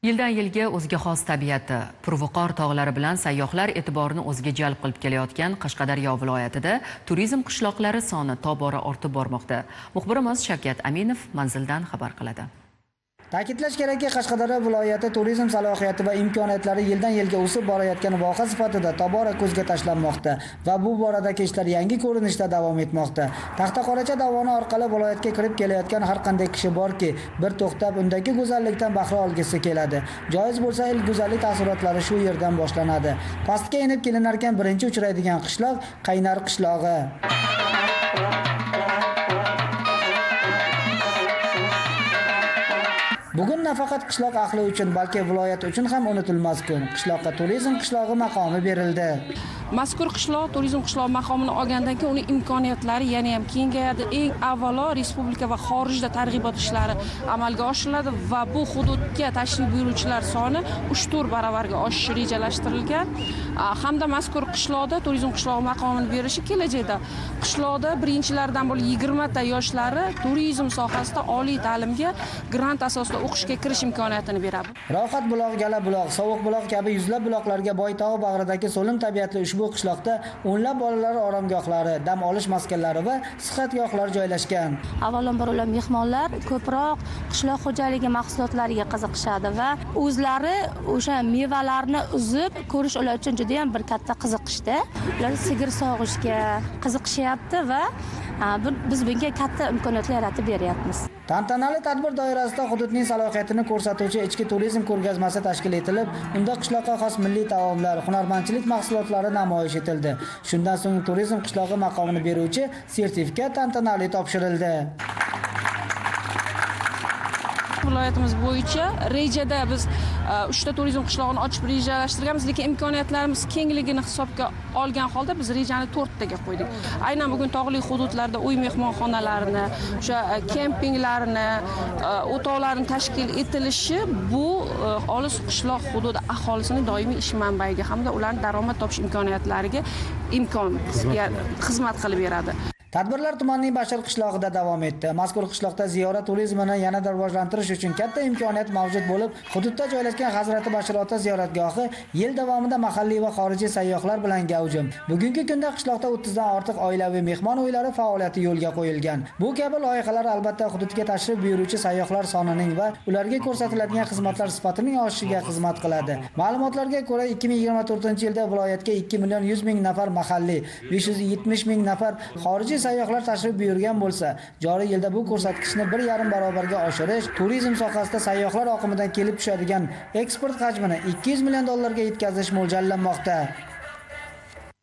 Yildan yilga o'ziga xos tabiati, purviqor tog'lari bilan sayyohlar e'tiborini o'ziga jalb qilib kelayotgan Qashqadaryo viloyatida turizm qishloqlari soni tobora ortib bormoqda. Muxbirimiz Shavkat Aminov manzildan xabar qiladi. Ta'kidlash kerakki, Qashqadaryo viloyati turizm salohiyati va imkoniyatlari yildan yilga o'sib borayotgan voha sifatida tobora ko'zga tashlanmoqda va bu boradagi ishlar yangi ko'rinishda davom etmoqda. Taxtaqoracha dovoni orqali viloyatga kirib kelayotgan har qanday kishi borki, bir to'xtab undagi go'zallikdan bahra olgisi keladi. Joiz bo'lsa, ilk go'zallik taassurotlari shu yerdan boshlanadi. Pastga inib kelinarkan birinchi uchraydigan qishloq Qaynar qishlog'i. Bugun nafaqat qishloq ahli uchun, balki viloyat uchun ham unutilmas kun. Qishloqqa turizm qishlog'i maqomi berildi. Mazkur qishloq turizm qishlog'i maqomini olgandan keyin uning imkoniyatlari yana ham kengayadi. Eng avvalo respublika va xorijda targ'ibot ishlari amalga oshiriladi va bu hududga tashrif buyuruvchilar soni 3-4 baravarga oshishi rejalashtirilgan. Hamda mazkur qishloqda turizm qishlog'i maqomini berishi kelajakda qishloqda birinchilardan bo'lib 20 ta yoshlari turizm sohasida oliy ta'limga grant asosida o'qishga kirish imkoniyatini beradi. Rohat buloq, Gala buloq, Sovuq buloq kabi yuzlab buloqlarga boy tog' bag'ridagi so'lim tabiatli ushbu qishloqda o'nlab bolalar oromgohlari, dam olish maskanlari va sihatgohlar joylashgan. Avvalambor ular mehmonlar ko'proq qishloq xo'jaligi mahsulotlariga qiziqishadi va o'zlari o'sha mevalarni uzib ko'rish ular uchun juda ham bir katta qiziqishda. Ular sigir sog'ishga qiziqishyapti va biz bunga katta imkoniyatlar yaratib beryapmiz. Tantanali tadbir doirasida hududning salohiyatini ko'rsatuvchi ichki turizm ko'rgazmasi tashkil etilib, unda qishloqqa xos milliy taomlar, hunarmandchilik mahsulotlari namoyish etildi. Shundan so'ng turizm qishlog'i maqomini beruvchi sertifikat tantanali topshirildi. Viloyatimiz bo'yicha rejada biz 3 ta turizm qishlog'ini ochib rejalashtirganmiz, lekin imkoniyatlarimiz kengligini hisobga olgan holda biz rejani 4 taga qo'ydik. Aynan bugun tog'li hududlarda uy mehmonxonalarini, o'sha kempinglarni, o'toqlarni tashkil etilishi bu olis qishloq hududi aholisining doimiy ish manbaiga hamda ularning daromad topish imkoniyatlariga xizmat qilib beradi. Tadbirlar tumanning Bashir qishlog'ida davom etdi. Mazkur qishloqda ziyorat turizmini yanada rivojlantirish uchun katta imkoniyat mavjud bo'lib, hududda joylashgan Hazrati Bashir ota ziyoratgohi yil davomida mahalliy va xorijiy sayyohlar bilan gavjum. Bugungi kunda qishloqda 30 dan ortiq oilaviy mehmon uylari faoliyati yo'lga qo'yilgan. Bu kabi loyihalar albatta hududga tashrif buyuruvchi sayyohlar sonining va ularga ko'rsatiladigan xizmatlar sifatining oshishiga xizmat qiladi. Ma'lumotlarga ko'ra, 2024-yilda viloyatga 2 million 100 ming nafar mahalliy, 570 ming nafar xorijiy sayyohlar tashrif buyurgan bo'lsa, joriy yilda bu ko'rsatkichni 1,5 barobarga oshirish, turizm sohasida sayyohlar oqimidan kelib tushadigan eksport hajmini $200 million ga yetkazish mo'ljallanmoqda.